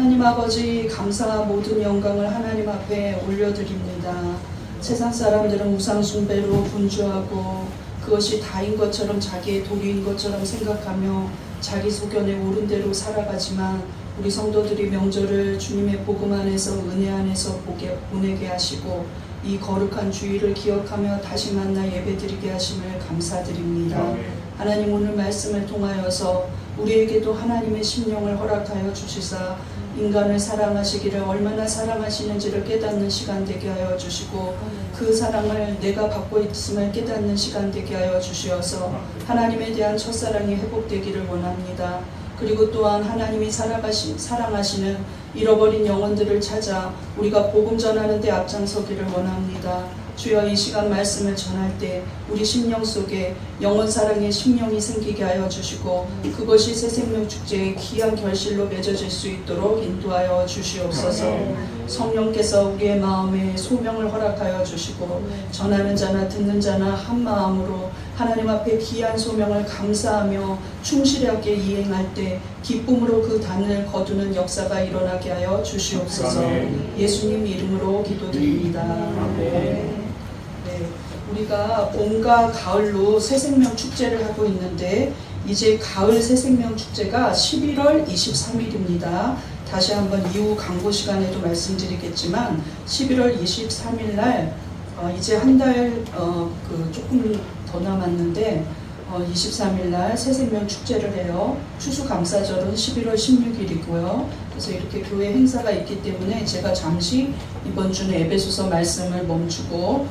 하나님 아버지, 감사와 모든 영광을 하나님 앞에 올려드립니다. 세상 사람들은 우상 숭배로 분주하고 그것이 다인 것처럼 자기의 도리인 것처럼 생각하며 자기 소견에 옳은 대로 살아가지만 우리 성도들이 명절을 주님의 복음 안에서 은혜 안에서 보내게 하시고 이 거룩한 주일을 기억하며 다시 만나 예배드리게 하심을 감사드립니다. 하나님, 오늘 말씀을 통하여서 우리에게도 하나님의 심령을 허락하여 주시사 인간을 사랑하시기를 얼마나 사랑하시는지를 깨닫는 시간 되게 하여 주시고 그 사랑을 내가 받고 있음을 깨닫는 시간 되게 하여 주시어서 하나님에 대한 첫사랑이 회복되기를 원합니다. 그리고 또한 하나님이 사랑하시는 잃어버린 영혼들을 찾아 우리가 복음 전하는 데 앞장서기를 원합니다. 주여, 이 시간 말씀을 전할 때 우리 심령 속에 영원 사랑의 심령이 생기게 하여 주시고 그것이 새생명축제의 귀한 결실로 맺어질 수 있도록 인도하여 주시옵소서. 성령께서 우리의 마음에 소명을 허락하여 주시고 전하는 자나 듣는 자나 한 마음으로 하나님 앞에 귀한 소명을 감사하며 충실하게 이행할 때 기쁨으로 그 단을 거두는 역사가 일어나게 하여 주시옵소서. 예수님 이름으로 기도드립니다. 네. 우리가 봄과 가을로 새생명 축제를 하고 있는데 이제 가을 새생명 축제가 11월 23일입니다. 다시 한번 이후 광고 시간에도 말씀드리겠지만 11월 23일 날 이제 한 달 조금 더 남았는데 23일 날 새생명 축제를 해요. 추수감사절은 11월 16일이고요. 그래서 이렇게 교회 행사가 있기 때문에 제가 잠시 이번 주는 에베소서 말씀을 멈추고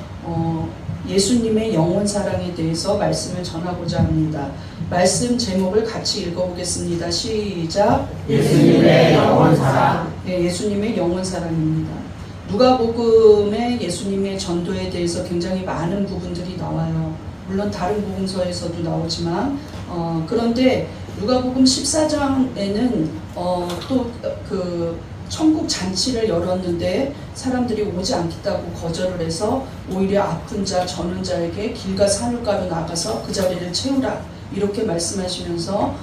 예수님의 영원 사랑에 대해서 말씀을 전하고자 합니다. 말씀 제목을 같이 읽어보겠습니다. 시작. 예수님의 영원 사랑. 네, 예수님의 영원 사랑입니다. 누가복음의 예수님의 전도에 대해서 굉장히 많은 부분들이 나와요. 물론 다른 복음서에서도 나오지만 그런데 누가복음 14장에는 또 그 천국 잔치를 열었는데 사람들이 오지 않겠다고 거절을 해서 오히려 아픈 자, 저는 자에게 길과 산울가로 나가서 그 자리를 채우라 이렇게 말씀하시면서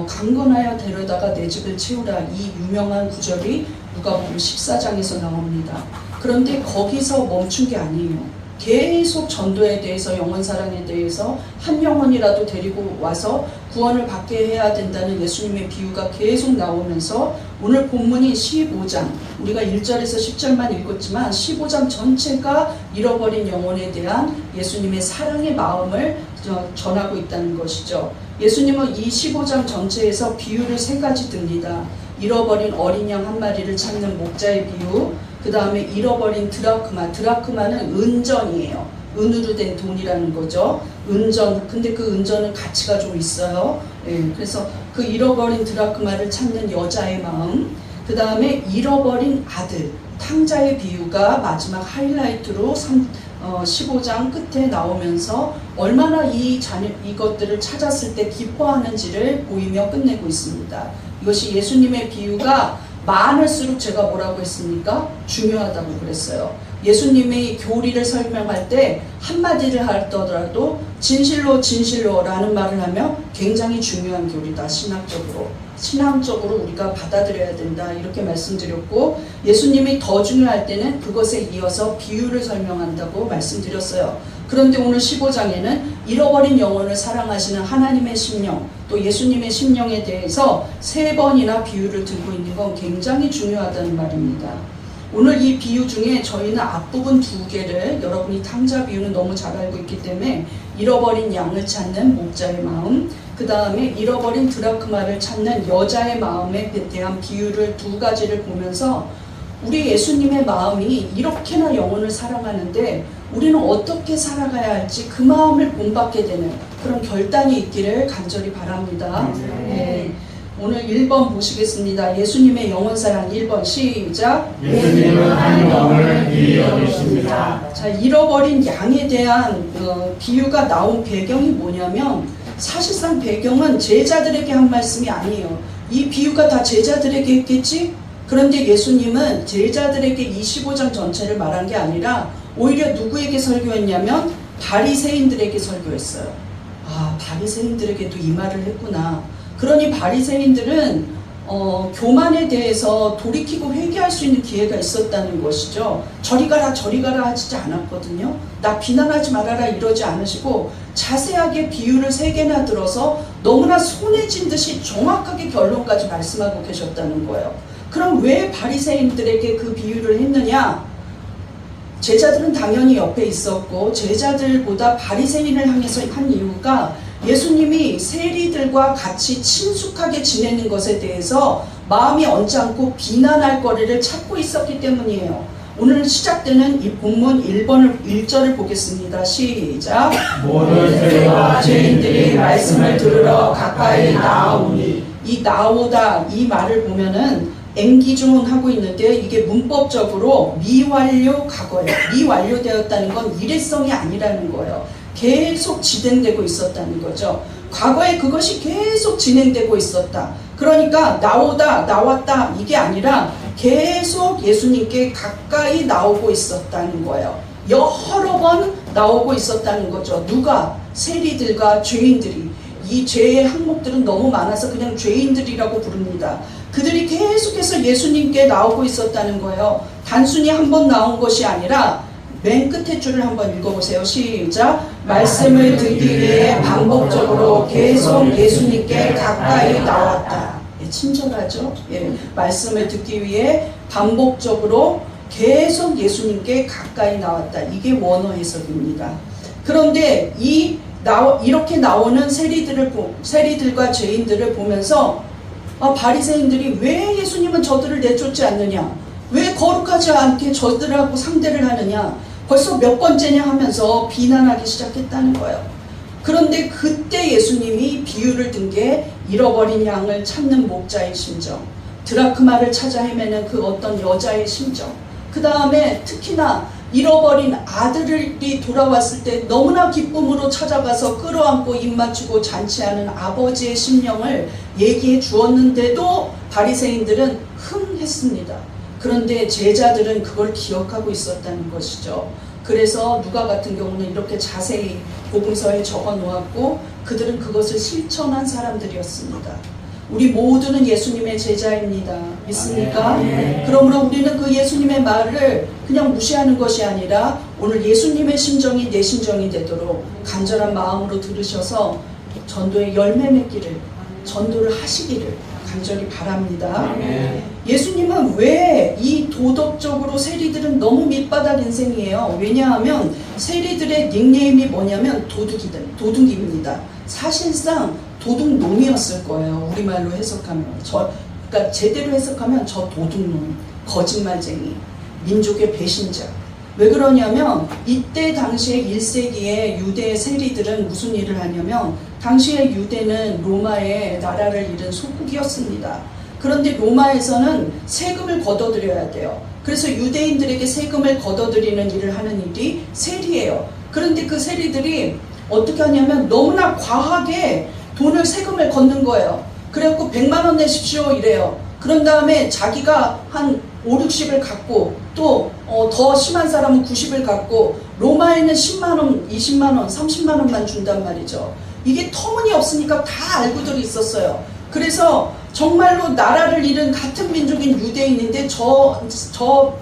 강건하여 데려다가 내 집을 채우라, 이 유명한 구절이 누가복음 14장에서 나옵니다. 그런데 거기서 멈춘 게 아니에요. 계속 전도에 대해서, 영원 사랑에 대해서 한 영혼이라도 데리고 와서 구원을 받게 해야 된다는 예수님의 비유가 계속 나오면서 오늘 본문이 15장, 우리가 1절에서 10절만 읽었지만 15장 전체가 잃어버린 영혼에 대한 예수님의 사랑의 마음을 전하고 있다는 것이죠. 예수님은 이 15장 전체에서 비유를 3가지 듭니다. 잃어버린 어린 양 한 마리를 찾는 목자의 비유, 그 다음에 잃어버린 드라크마는 은전이에요. 은으로 된 돈이라는 거죠. 은전. 근데 그 은전은 가치가 좀 있어요. 예, 그래서 그 잃어버린 드라크마를 찾는 여자의 마음, 그 다음에 잃어버린 아들, 탕자의 비유가 마지막 하이라이트로 15장 끝에 나오면서 얼마나 이것들을 찾았을 때 기뻐하는지를 보이며 끝내고 있습니다. 이것이 예수님의 비유가 많을수록 제가 뭐라고 했습니까? 중요하다고 그랬어요. 예수님이 교리를 설명할 때 한마디를 하더라도 진실로 라는 말을 하면 굉장히 중요한 교리다. 신앙적으로 우리가 받아들여야 된다. 이렇게 말씀드렸고, 예수님이 더 중요할 때는 그것에 이어서 비유를 설명한다고 말씀드렸어요. 그런데 오늘 15장에는 잃어버린 영혼을 사랑하시는 하나님의 심령, 또 예수님의 심령에 대해서 3번이나 비유를 들고 있는 건 굉장히 중요하다는 말입니다. 오늘 이 비유 중에 저희는 앞부분 2개를, 여러분이 탕자 비유는 너무 잘 알고 있기 때문에 잃어버린 양을 찾는 목자의 마음, 그 다음에 잃어버린 드라크마를 찾는 여자의 마음에 대한 비유를 2가지를 보면서 우리 예수님의 마음이 이렇게나 영혼을 사랑하는데 우리는 어떻게 sal아가야 할지 그 마음을 본받게 되는 그런 결단이 있기를 간절히 바랍니다. 네. 오늘 1번 보시겠습니다. 예수님의 영원 사랑 1번 시작. 예수님은 한 영혼을 귀히 여기십니다. 자, 잃어버린 양에 대한 비유가 나온 배경이 뭐냐면 사실상 배경은 제자들에게 한 말씀이 아니에요. 이 비유가 다 제자들에게 했겠지? 그런데 예수님은 제자들에게 25장 전체를 말한 게 아니라 오히려 누구에게 설교했냐면 바리새인들에게 설교했어요. 아, 바리새인들에게도 이 말을 했구나. 그러니 바리새인들은 교만에 대해서 돌이키고 회개할 수 있는 기회가 있었다는 것이죠. 저리 가라 저리 가라 하지 않았거든요. 나 비난하지 말아라 이러지 않으시고 자세하게 비유를 3개나 들어서 너무나 손에 쥔 듯이 정확하게 결론까지 말씀하고 계셨다는 거예요. 그럼 왜 바리새인들에게 그 비유를 했느냐? 제자들은 당연히 옆에 있었고 제자들보다 바리새인을 향해서 한 이유가 예수님이 세리들과 같이 친숙하게 지내는 것에 대해서 마음이 언짢고 비난할 거리를 찾고 있었기 때문이에요. 오늘 시작되는 이 본문 1절을 보겠습니다. 시작. 모든 세리와 죄인들이 말씀을 들으러 가까이 나아오니. 이 나오다 이 말을 보면은 앵기중하고 있는데 이게 문법적으로 미완료 과거예요. 미완료되었다는 건 일회성이 아니라는 거예요. 계속 진행되고 있었다는 거죠. 과거에 그것이 계속 진행되고 있었다. 그러니까 나오다, 나왔다 이게 아니라 계속 예수님께 가까이 나오고 있었다는 거예요. 여러 번 나오고 있었다는 거죠. 누가? 세리들과 죄인들이. 이 죄의 항목들은 너무 많아서 그냥 죄인들이라고 부릅니다. 그들이 계속해서 예수님께 나오고 있었다는 거예요. 단순히 한 번 나온 것이 아니라 맨 끝에 줄을 한번 읽어보세요. 시작. 말씀을 듣기 위해 반복적으로 계속 예수님께 가까이 나왔다. 예, 친절하죠? 예, 말씀을 듣기 위해 반복적으로 계속 예수님께 가까이 나왔다. 이게 원어 해석입니다. 그런데 이렇게 나오는 세리들과 죄인들을 보면서 바리새인들이 왜 예수님은 저들을 내쫓지 않느냐? 왜 거룩하지 않게 저들하고 상대를 하느냐? 벌써 몇 번째냐 하면서 비난하기 시작했다는 거예요. 그런데 그때 예수님이 비유를 든 게 잃어버린 양을 찾는 목자의 심정, 드라크마를 찾아 헤매는 그 어떤 여자의 심정, 그 다음에 특히나 잃어버린 아들이 돌아왔을 때 너무나 기쁨으로 찾아가서 끌어안고 입맞추고 잔치하는 아버지의 심령을 얘기해 주었는데도 바리새인들은 흥했습니다. 그런데 제자들은 그걸 기억하고 있었다는 것이죠. 그래서 누가 같은 경우는 이렇게 자세히 복음서에 적어 놓았고 그들은 그것을 실천한 사람들이었습니다. 우리 모두는 예수님의 제자입니다. 믿습니까? 그러므로 우리는 그 예수님의 말을 그냥 무시하는 것이 아니라 오늘 예수님의 심정이 내 심정이 되도록 간절한 마음으로 들으셔서 전도의 열매 맺기를, 전도를 하시기를 간절히 바랍니다. 예수님은 왜 이 도덕적으로 세리들은 너무 밑바닥 인생이에요. 왜냐하면 세리들의 닉네임이 뭐냐면 도둑입니다. 사실상 도둑놈이었을 거예요. 우리말로 해석하면. 그러니까 제대로 해석하면 저 도둑놈, 거짓말쟁이, 민족의 배신자. 왜 그러냐면 이때 당시에 1세기에 유대 세리들은 무슨 일을 하냐면 당시에 유대는 로마의 나라를 잃은 소국이었습니다. 그런데 로마에서는 세금을 걷어들여야 돼요. 그래서 유대인들에게 세금을 걷어들이는 일을 하는 일이 세리예요. 그런데 그 세리들이 어떻게 하냐면 너무나 과하게 세금을 걷는 거예요. 그래갖고 100만 원 내십시오 이래요. 그런 다음에 자기가 한 5, 60을 갖고 또 더 심한 사람은 90을 갖고 로마에는 10만 원, 20만 원, 30만 원만 준단 말이죠. 이게 터무니없으니까 다 알고들이 있었어요. 그래서 정말로 나라를 잃은 같은 민족인 유대인인데 저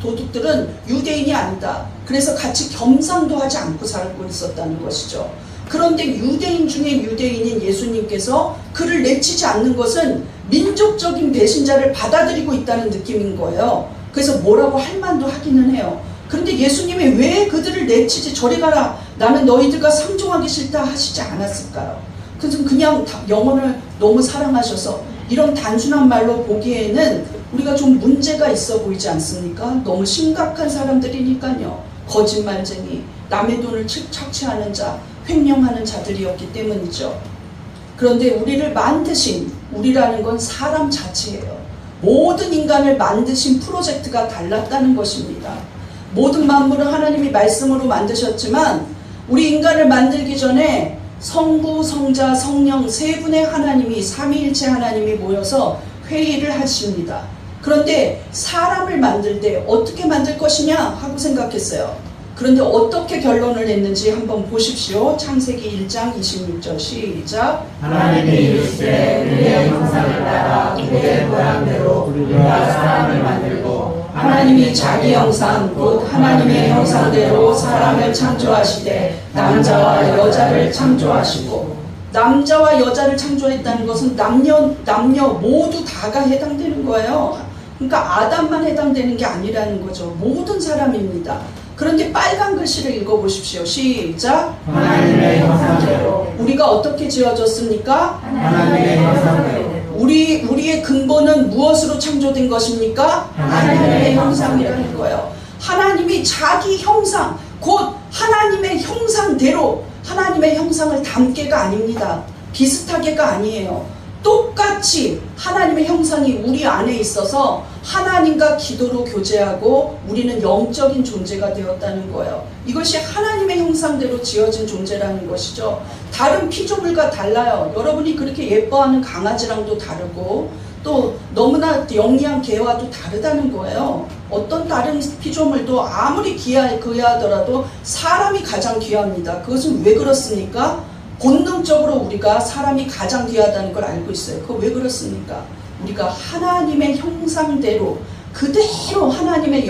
도둑들은 유대인이 아니다. 그래서 같이 겸상도 하지 않고 살고 있었다는 것이죠. 그런데 유대인 중에 유대인인 예수님께서 그를 내치지 않는 것은 민족적인 배신자를 받아들이고 있다는 느낌인 거예요. 그래서 뭐라고 할 만도 하기는 해요. 그런데 예수님이 왜 그들을 내치지 저리 가라 나는 너희들과 상종하기 싫다 하시지 않았을까요? 그래서 그냥 영혼을 너무 사랑하셔서 이런 단순한 말로 보기에는 우리가 좀 문제가 있어 보이지 않습니까? 너무 심각한 사람들이니까요. 거짓말쟁이, 남의 돈을 착취하는 자, 횡령하는 자들이었기 때문이죠. 그런데 우리를 만드신, 우리라는 건 사람 자체예요. 모든 인간을 만드신 프로젝트가 달랐다는 것입니다. 모든 만물은 하나님이 말씀으로 만드셨지만 우리 인간을 만들기 전에 성부, 성자, 성령 세 분의 하나님이 삼위일체 하나님이 모여서 회의를 하십니다. 그런데 사람을 만들 때 어떻게 만들 것이냐 하고 생각했어요. 그런데 어떻게 결론을 냈는지 한번 보십시오. 창세기 1장 26절 시작. 하나님이 이르시되 우리의 형상을 따라 우리의 모양대로 우리가 사람을 만들고 하나님이 자기 형상 곧 하나님의 형상대로 사람을 창조하시되 남자와 여자를 창조하시고, 남자와 여자를 창조했다는 것은 남녀 모두 다가 해당되는 거예요. 그러니까 아담만 해당되는 게 아니라는 거죠. 모든 사람입니다. 그런데 빨간 글씨를 읽어보십시오. 시작. 하나님의 형상대로 우리가 어떻게 지어졌습니까? 하나님의 형상대로 우리의 근본은 무엇으로 창조된 것입니까? 하나님의 형상이라는 거예요. 하나님이 자기 형상, 곧 하나님의 형상대로 하나님의 형상을 담게가 아닙니다. 비슷하게가 아니에요. 똑같이 하나님의 형상이 우리 안에 있어서 하나님과 기도로 교제하고 우리는 영적인 존재가 되었다는 거예요. 이것이 하나님의 형상대로 지어진 존재라는 것이죠. 다른 피조물과 달라요. 여러분이 그렇게 예뻐하는 강아지랑도 다르고 또 너무나 영리한 개와도 다르다는 거예요. 어떤 다른 피조물도 아무리 귀하더라도 사람이 가장 귀합니다. 그것은 왜 그렇습니까? 본능적으로 우리가 사람이 가장 귀하다는 걸 알고 있어요. 그거 왜 그렇습니까? 우리가 하나님의 형상대로 그대로 하나님의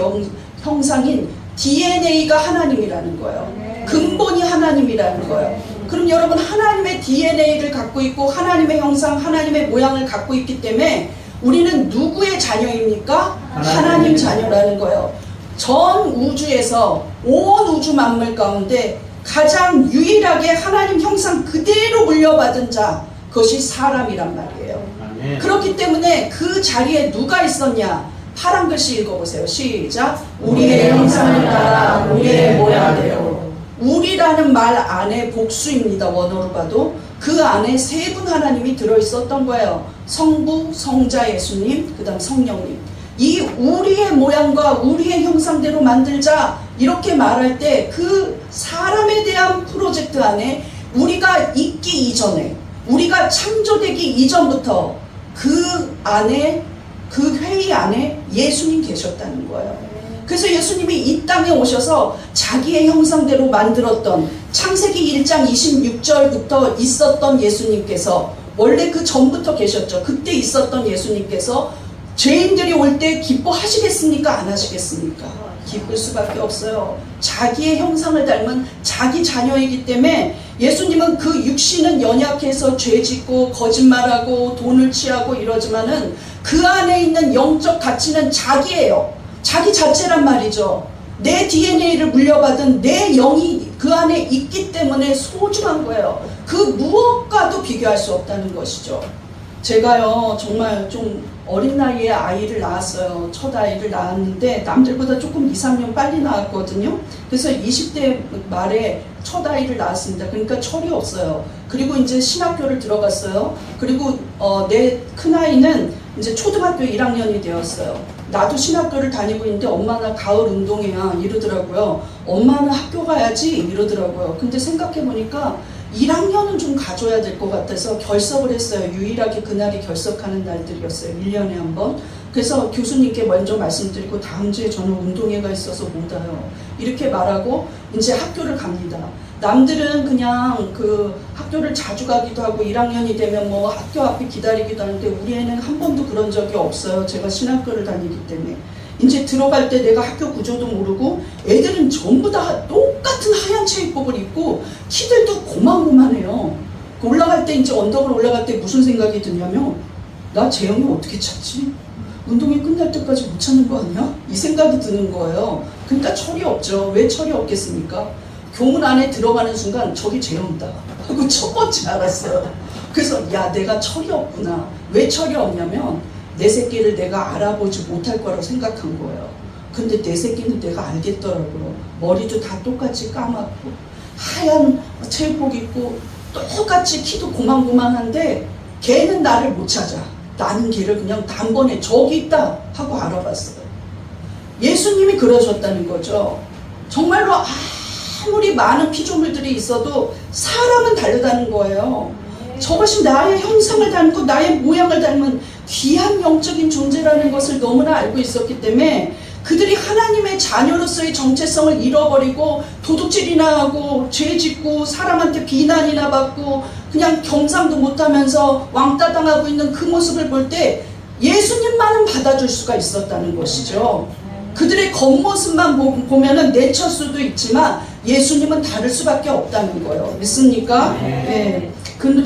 형상인 DNA가 하나님이라는 거예요. 근본이 하나님이라는 거예요. 그럼 여러분 하나님의 DNA를 갖고 있고 하나님의 형상, 하나님의 모양을 갖고 있기 때문에 우리는 누구의 자녀입니까? 하나님 자녀라는 거예요. 전 우주에서 온 우주 만물 가운데 가장 유일하게 하나님 형상 그대로 물려받은 자, 그것이 사람이란 말이에요. 아멘. 그렇기 때문에 그 자리에 누가 있었냐? 파란 글씨 읽어보세요. 시작. 우리의 형상을 따라 우리의 모양대로. 우리라는 말 안에 복수입니다. 원어로 봐도 그 안에 세 분 하나님이 들어있었던 거예요. 성부, 성자 예수님, 그 다음 성령님. 이 우리의 모양과 우리의 형상대로 만들자 이렇게 말할 때 그 사람에 대한 프로젝트 안에 우리가 있기 이전에, 우리가 창조되기 이전부터 그 안에, 그 회의 안에 예수님 계셨다는 거예요. 그래서 예수님이 이 땅에 오셔서 자기의 형상대로 만들었던 창세기 1장 26절부터 있었던 예수님께서, 원래 그 전부터 계셨죠. 그때 있었던 예수님께서 죄인들이 올 때 기뻐하시겠습니까? 안 하시겠습니까? 기쁠 수밖에 없어요. 자기의 형상을 닮은 자기 자녀이기 때문에 예수님은 그 육신은 연약해서 죄짓고 거짓말하고 돈을 취하고 이러지만은 그 안에 있는 영적 가치는 자기예요. 자기 자체란 말이죠. 내 DNA를 물려받은 내 영이 그 안에 있기 때문에 소중한 거예요. 그 무엇과도 비교할 수 없다는 것이죠. 제가요 정말 좀 어린 나이에 아이를 낳았어요. 첫 아이를 낳았는데 남들보다 조금 2, 3년 빨리 낳았거든요. 그래서 20대 말에 첫 아이를 낳았습니다. 그러니까 철이 없어요. 그리고 이제 신학교를 들어갔어요. 그리고 내 큰아이는 이제 초등학교 1학년이 되었어요. 나도 신학교를 다니고 있는데 엄마나 가을 운동회야 이러더라고요. 엄마는 학교 가야지 이러더라고요. 근데 생각해보니까 1학년은 좀 가져야 될 것 같아서 결석을 했어요. 유일하게 그날이 결석하는 날들이었어요. 1년에 한 번. 그래서 교수님께 먼저 말씀드리고 다음 주에 저는 운동회가 있어서 못 와요. 이렇게 말하고 이제 학교를 갑니다. 남들은 그냥 그 학교를 자주 가기도 하고 1학년이 되면 뭐 학교 앞에 기다리기도 하는데 우리 애는 한 번도 그런 적이 없어요. 제가 신학교를 다니기 때문에. 이제 들어갈 때 내가 학교 구조도 모르고 애들은 전부 다 똑같은 하얀 체육복을 입고 키들도 고만고만해요. 올라갈 때 이제 언덕을 올라갈 때 무슨 생각이 드냐면 나 재영이 어떻게 찾지? 운동이 끝날 때까지 못 찾는 거 아니야? 이 생각이 드는 거예요. 그러니까 철이 없죠. 왜 철이 없겠습니까? 교문 안에 들어가는 순간 저기 재영이다 하고 첫 번째 알았어요. 그래서 야 내가 철이 없구나. 왜 철이 없냐면 내 새끼를 내가 알아보지 못할 거라고 생각한 거예요. 근데 내 새끼는 내가 알겠더라고요. 머리도 다 똑같이 까맣고 하얀 체육복 입고 똑같이 키도 고만고만한데 걔는 나를 못 찾아. 나는 걔를 그냥 단번에 저기 있다 하고 알아봤어요. 예수님이 그러셨다는 거죠. 정말로 아무리 많은 피조물들이 있어도 사람은 다르다는 거예요. 저것이 나의 형상을 닮고 나의 모양을 닮은 귀한 영적인 존재라는 것을 너무나 알고 있었기 때문에 그들이 하나님의 자녀로서의 정체성을 잃어버리고 도둑질이나 하고 죄 짓고 사람한테 비난이나 받고 그냥 겸상도 못하면서 왕따 당하고 있는 그 모습을 볼 때 예수님만은 받아줄 수가 있었다는 것이죠. 그들의 겉모습만 보면은 내칠 수도 있지만 예수님은 다를 수밖에 없다는 거예요. 믿습니까? 네.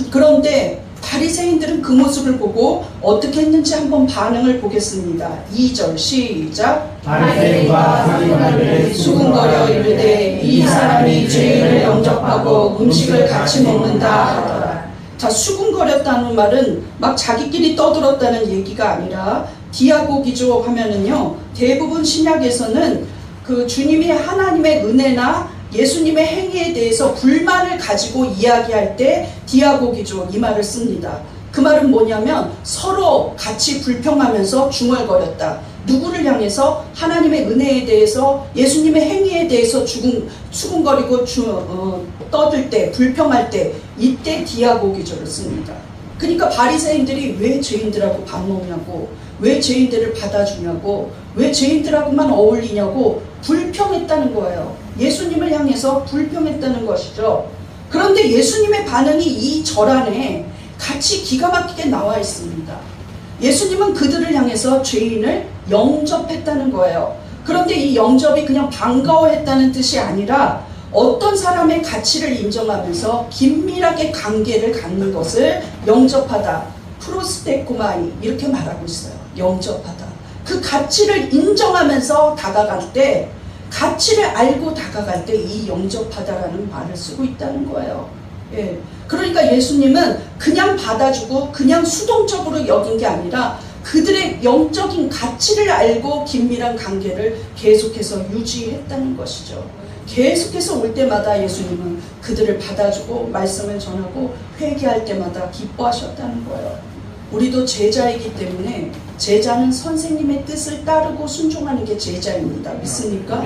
그런데 바리새인들은 그 모습을 보고 어떻게 했는지 한번 반응을 보겠습니다. 2절 시작. 바리새인과 서기관들이 수군거려 이르되 이 사람이 죄인을 영접하고 음식을 같이 먹는다 하더라. 자, 수군거렸다는 말은 막 자기끼리 떠들었다는 얘기가 아니라 디아고기죠 하면은요, 대부분 신약에서는 그 주님이 하나님의 은혜나 예수님의 행위에 대해서 불만을 가지고 이야기할 때 디아고기죠 이 말을 씁니다. 그 말은 뭐냐면 서로 같이 불평하면서 중얼거렸다. 누구를 향해서? 하나님의 은혜에 대해서, 예수님의 행위에 대해서 수군거리고 떠들 때, 불평할 때, 이때 디아고기조를 씁니다. 그러니까 바리새인들이 왜 죄인들하고 밥 먹냐고, 왜 죄인들을 받아주냐고, 왜 죄인들하고만 어울리냐고 불평했다는 거예요. 예수님을 향해서 불평했다는 것이죠. 그런데 예수님의 반응이 이 절 안에 같이 기가 막히게 나와 있습니다. 예수님은 그들을 향해서 죄인을 영접했다는 거예요. 그런데 이 영접이 그냥 반가워했다는 뜻이 아니라 어떤 사람의 가치를 인정하면서 긴밀하게 관계를 갖는 것을 영접하다, 프로스테코마이 이렇게 말하고 있어요. 영접하다. 그 가치를 인정하면서 다가갈 때, 가치를 알고 다가갈 때 이 영접하다라는 말을 쓰고 있다는 거예요. 예. 그러니까 예수님은 그냥 받아주고 그냥 수동적으로 여긴 게 아니라 그들의 영적인 가치를 알고 긴밀한 관계를 계속해서 유지했다는 것이죠. 계속해서 올 때마다 예수님은 그들을 받아주고 말씀을 전하고 회개할 때마다 기뻐하셨다는 거예요. 우리도 제자이기 때문에 제자는 선생님의 뜻을 따르고 순종하는 게 제자입니다. 믿습니까?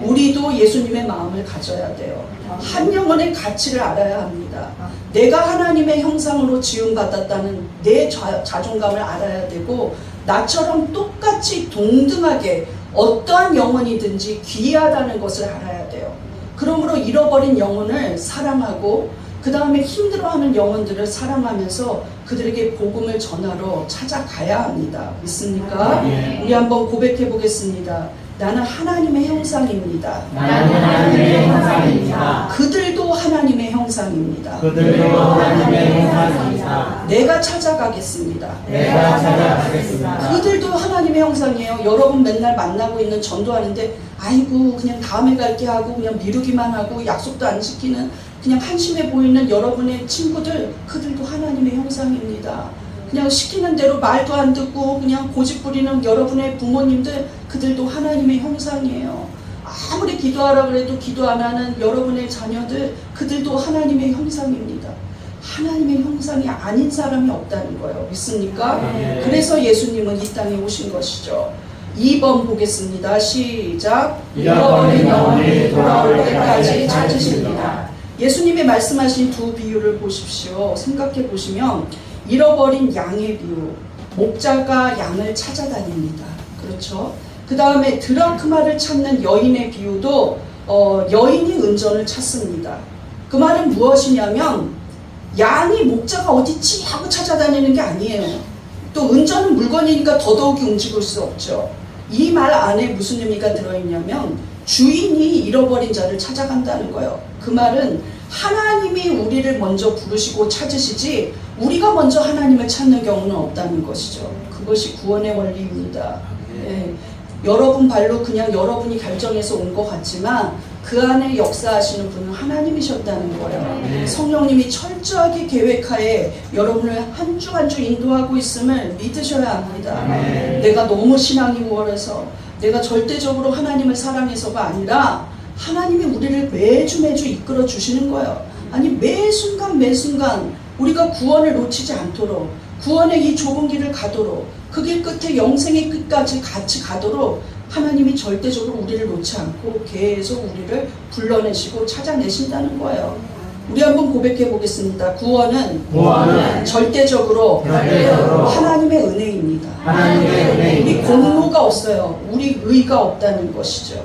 우리도 예수님의 마음을 가져야 돼요. 한 영혼의 가치를 알아야 합니다. 내가 하나님의 형상으로 지음받았다는 내 자존감을 알아야 되고, 나처럼 똑같이 동등하게 어떠한 영혼이든지 귀하다는 것을 알아야 돼요. 그러므로 잃어버린 영혼을 사랑하고 그 다음에 힘들어하는 영혼들을 사랑하면서 그들에게 복음을 전하러 찾아가야 합니다. 믿습니까? 우리 한번 고백해 보겠습니다. 나는 하나님의 형상입니다. 나는 하나님의 형상입니다. 그들도 하나님의 형상입니다. 그들도 하나님의 형상입니다. 내가 찾아가겠습니다. 내가 찾아가겠습니다. 그들도 하나님의 형상이에요. 여러분 맨날 만나고 있는 전도하는데 아이고 그냥 다음에 갈게 하고 그냥 미루기만 하고 약속도 안 지키는 그냥 한심해 보이는 여러분의 친구들, 그들도 하나님의 형상입니다. 그냥 시키는 대로 말도 안 듣고 그냥 고집 부리는 여러분의 부모님들, 그들도 하나님의 형상이에요. 아무리 기도하라 그래도 기도 안 하는 여러분의 자녀들, 그들도 하나님의 형상입니다. 하나님의 형상이 아닌 사람이 없다는 거예요. 믿습니까? 그래서 예수님은 이 땅에 오신 것이죠. 2번 보겠습니다. 시작. 잃어버린 영혼이 돌아올 때까지 찾으십니다. 예수님이 말씀하신 두 비유를 보십시오. 생각해 보시면 잃어버린 양의 비유, 목자가 양을 찾아다닙니다. 그렇죠? 그 다음에 드라크마를 찾는 여인의 비유도 여인이 은전을 찾습니다. 그 말은 무엇이냐면 양이 목자가 어딨지 하고 찾아다니는 게 아니에요. 또 은전은 물건이니까 더더욱이 움직일 수 없죠. 이 말 안에 무슨 의미가 들어있냐면 주인이 잃어버린 자를 찾아간다는 거예요. 그 말은 하나님이 우리를 먼저 부르시고 찾으시지 우리가 먼저 하나님을 찾는 경우는 없다는 것이죠. 그것이 구원의 원리입니다. 예. 여러분 발로 그냥 여러분이 결정해서 온 것 같지만 그 안에 역사하시는 분은 하나님이셨다는 거예요. 성령님이 철저하게 계획하에 여러분을 한 주 한 주 인도하고 있음을 믿으셔야 합니다. 내가 너무 신앙이 우월해서 내가 절대적으로 하나님을 사랑해서가 아니라 하나님이 우리를 매주 이끌어 주시는 거예요. 아니 매 순간 우리가 구원을 놓치지 않도록, 구원의 이 좁은 길을 가도록, 그 길 끝에 영생의 끝까지 같이 가도록 하나님이 절대적으로 우리를 놓지 않고 계속 우리를 불러내시고 찾아내신다는 거예요. 우리 한번 고백해 보겠습니다. 구원은 구원은 절대적으로 절대적으로 하나님의 은혜입니다. 하나님의 우리 은혜입니다. 공로가 없어요. 우리 의가 없다는 것이죠.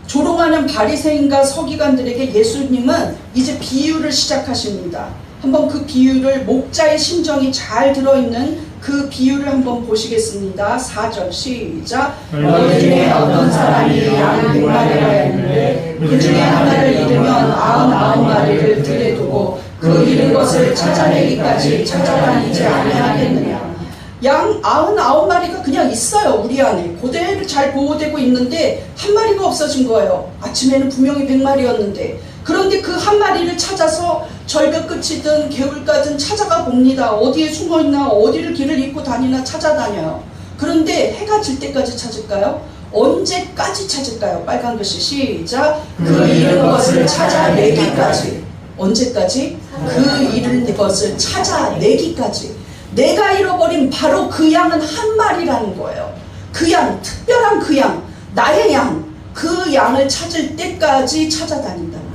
조롱하는 바리새인과 서기관들에게 예수님은 이제 비유를 시작하십니다. 한번 그 비유를, 목자의 심정이 잘 들어있는 그 비유를 한번 보시겠습니다. 4절 시작. 너희 중에 어떤 사람이 양 100마리가 있는데 그 중에 하나를 잃으면 99마리를 들에 두고 그 잃은 것을 찾아내기까지 찾아다니지 아니하겠느냐. 양 99마리가 그냥 있어요. 우리 안에 그대로 잘 보호되고 있는데 한 마리가 없어진 거예요. 아침에는 분명히 100마리였는데, 그런데 그 한 마리를 찾아서 절벽 끝이든 개울가든 찾아가 봅니다. 어디에 숨어있나, 어디를 길을 잇고 다니나 찾아다녀요. 그런데 해가 질 때까지 찾을까요? 언제까지 찾을까요? 빨간 글씨 시작. 그 잃은 것을 찾아내기까지. 언제까지? 그 잃은 것을 찾아내기까지. 내가 잃어버린 바로 그 양은 한 마리라는 거예요. 그 양, 특별한 그 양, 나의 양, 그 양을 찾을 때까지 찾아다닌다는 거예요.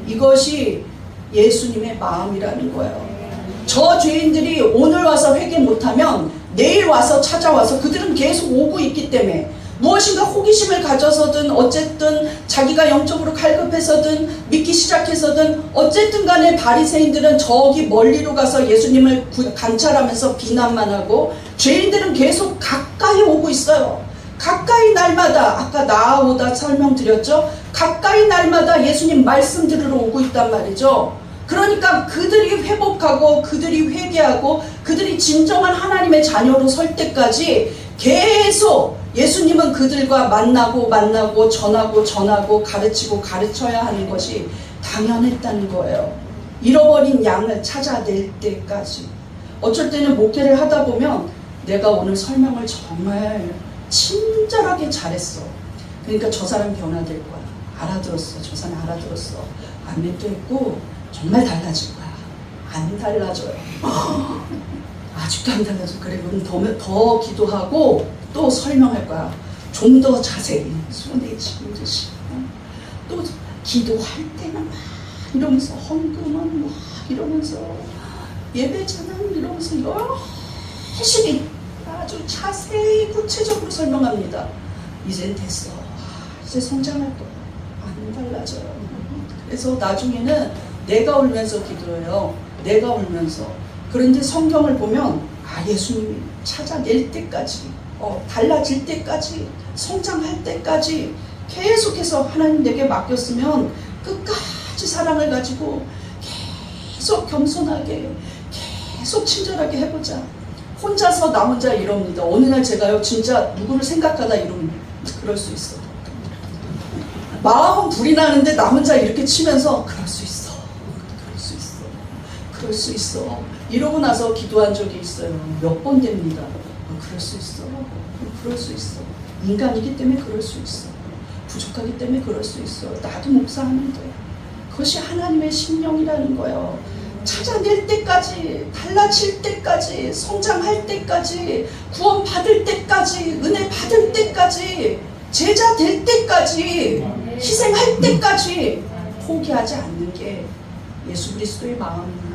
이것이 예수님의 마음이라는 거예요. 저 죄인들이 오늘 와서 회개 못하면 내일 와서 찾아와서, 그들은 계속 오고 있기 때문에 무엇인가 호기심을 가져서든 어쨌든 자기가 영적으로 갈급해서든 믿기 시작해서든 어쨌든 간에 바리새인들은 저기 멀리로 가서 예수님을 관찰하면서 비난만 하고, 죄인들은 계속 가까이 오고 있어요. 가까이 날마다, 아까 나아오다 설명드렸죠? 가까이 날마다 예수님 말씀 들으러 오고 있단 말이죠. 그러니까 그들이 회복하고 그들이 회개하고 그들이 진정한 하나님의 자녀로 설 때까지 계속 예수님은 그들과 만나고 전하고 가르치고 가르쳐야 하는 것이 당연했다는 거예요. 잃어버린 양을 찾아낼 때까지. 어쩔 때는 목회를 하다 보면 내가 오늘 설명을 정말 친절하게 잘했어. 그러니까 저 사람 변화될 거야. 알아들었어. 저 사람 알아들었어. 아멘도 했고 정말 달라질 거야. 안 달라져요. 아직도 안 달라져. 그래, 그럼 더 기도하고 또 설명할 거야. 좀 더 자세히 손에 쥐듯이. 또 기도할 때는 막 이러면서, 헌금은 막 이러면서, 예배자는 이러면서 열심히 아주 자세히 구체적으로 설명합니다. 이젠 됐어. 이제 성장할 거야. 안 달라져요. 그래서 나중에는 내가 울면서 기도해요. 내가 울면서. 그런데 성경을 보면 예수님이 찾아낼 때까지, 달라질 때까지, 성장할 때까지 계속해서 하나님 내게 맡겼으면 끝까지 사랑을 가지고 계속 겸손하게, 계속 친절하게 해보자. 혼자서 나 혼자 이럽니다. 어느 날 제가요, 진짜 누구를 생각하다 이러면 그럴 수 있어. 마음은 불이 나는데 나 혼자 이렇게 치면서 그럴 수 있어. 그럴 수 있어. 이러고 나서 기도한 적이 있어요. 몇 번 됩니다. 그럴 수 있어. 그럴 수 있어. 인간이기 때문에 그럴 수 있어. 부족하기 때문에 그럴 수 있어. 나도 목사하는데. 그것이 하나님의 심령이라는 거예요. 찾아낼 때까지, 달라질 때까지, 성장할 때까지, 구원 받을 때까지, 은혜 받을 때까지, 제자 될 때까지, 희생할 때까지 포기하지 않는 게 예수 그리스도의 마음입니다.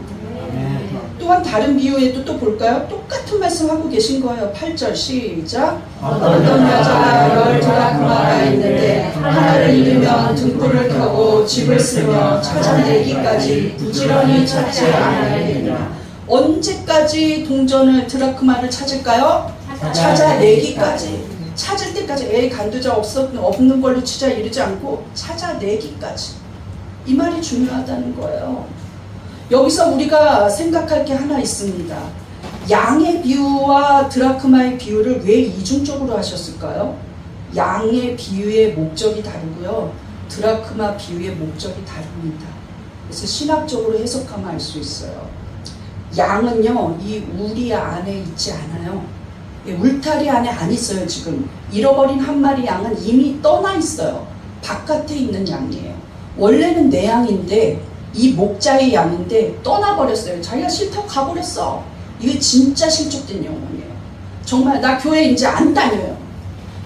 또한 다른 비유에도 또 볼까요? 똑같은 말씀 하고 계신 거예요. 8절 시작. 어떤 여자가 10드라크마가 있는데 하나를 잃으면 등불을 켜고 집을 쓰며 찾아내기까지 부지런히 찾지 않으리라. 언제까지 동전을, 드라크마를 찾을까요? 찾아내기까지. 찾을 때까지. 간두자 없는 걸로 치자 이러지 않고 찾아내기까지. 이 말이 중요하다는 거예요. 여기서 우리가 생각할 게 하나 있습니다. 양의 비유와 드라크마의 비유를 왜 이중적으로 하셨을까요? 양의 비유의 목적이 다르고요. 드라크마 비유의 목적이 다릅니다. 그래서 신학적으로 해석하면 알 수 있어요. 양은요, 이 우리 안에 있지 않아요. 울타리 안에 안 있어요. 지금 잃어버린 한 마리 양은 이미 떠나 있어요. 바깥에 있는 양이에요. 원래는 내 양인데, 이 목자의 양인데 떠나버렸어요. 자기가 싫다고 가버렸어. 이게 진짜 실족된 영혼이에요. 정말 나 교회 이제 안 다녀요.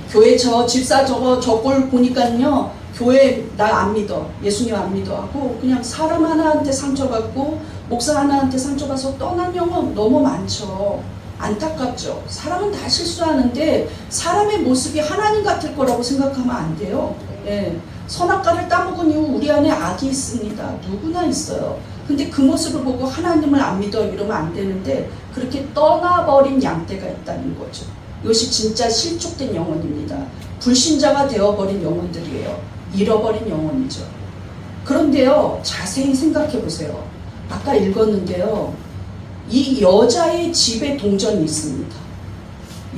교회 저 집사 저 꼴 보니까요, 교회 나 안 믿어, 예수님 안 믿어 하고 그냥 사람 하나한테 상처받고 목사 하나한테 상처받아서 떠난 영혼 너무 많죠. 안타깝죠. 사람은 다 실수하는데 사람의 모습이 하나님 같을 거라고 생각하면 안 돼요. 예. 선악과를 따먹은 이후 우리 안에 악이 있습니다. 누구나 있어요. 근데 그 모습을 보고 하나님을 안 믿어 이러면 안 되는데 그렇게 떠나버린 양떼가 있다는 거죠. 이것이 진짜 실족된 영혼입니다. 불신자가 되어버린 영혼들이에요. 잃어버린 영혼이죠. 그런데요, 자세히 생각해 보세요. 아까 읽었는데요, 이 여자의 집에 동전이 있습니다.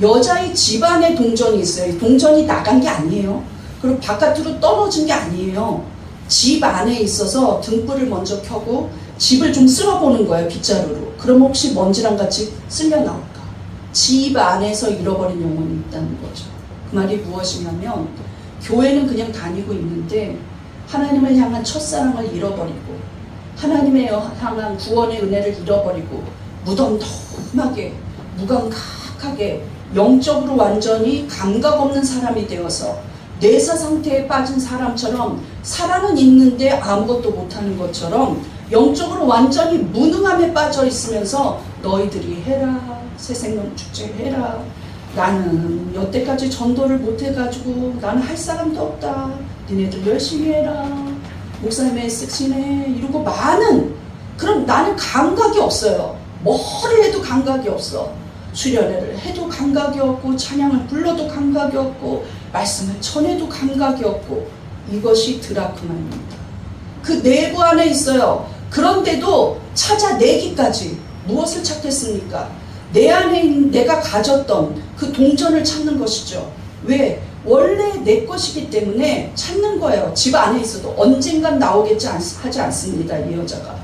여자의 집안에 동전이 있어요. 동전이 나간 게 아니에요. 그리고 바깥으로 떨어진 게 아니에요. 집 안에 있어서 등불을 먼저 켜고 집을 좀 쓸어보는 거예요. 빗자루로. 그럼 혹시 먼지랑 같이 쓸려 나올까? 집 안에서 잃어버린 영혼이 있다는 거죠. 그 말이 무엇이냐면 교회는 그냥 다니고 있는데 하나님을 향한 첫사랑을 잃어버리고 하나님의 향한 구원의 은혜를 잃어버리고 무덤덤하게 무감각하게 영적으로 완전히 감각 없는 사람이 되어서 뇌사 상태에 빠진 사람처럼 살아는 있는데 아무것도 못하는 것처럼 영적으로 완전히 무능함에 빠져 있으면서 너희들이 해라, 새생명 축제 해라, 나는 여태까지 전도를 못해가지고 나는 할 사람도 없다, 니네들 열심히 해라, 목사님의 쓱시네 이러고 많은, 그럼 나는 감각이 없어요. 뭐를 해도 감각이 없어. 수련회를 해도 감각이 없고 찬양을 불러도 감각이 없고 말씀을 전해도 감각이 없고, 이것이 드라크마입니다. 그 내부 안에 있어요. 그런데도 찾아내기까지 무엇을 찾겠습니까? 내 안에 있는 내가 가졌던 그 동전을 찾는 것이죠. 왜? 원래 내 것이기 때문에 찾는 거예요. 집 안에 있어도 언젠간 나오겠지 하지 않습니다. 이 여자가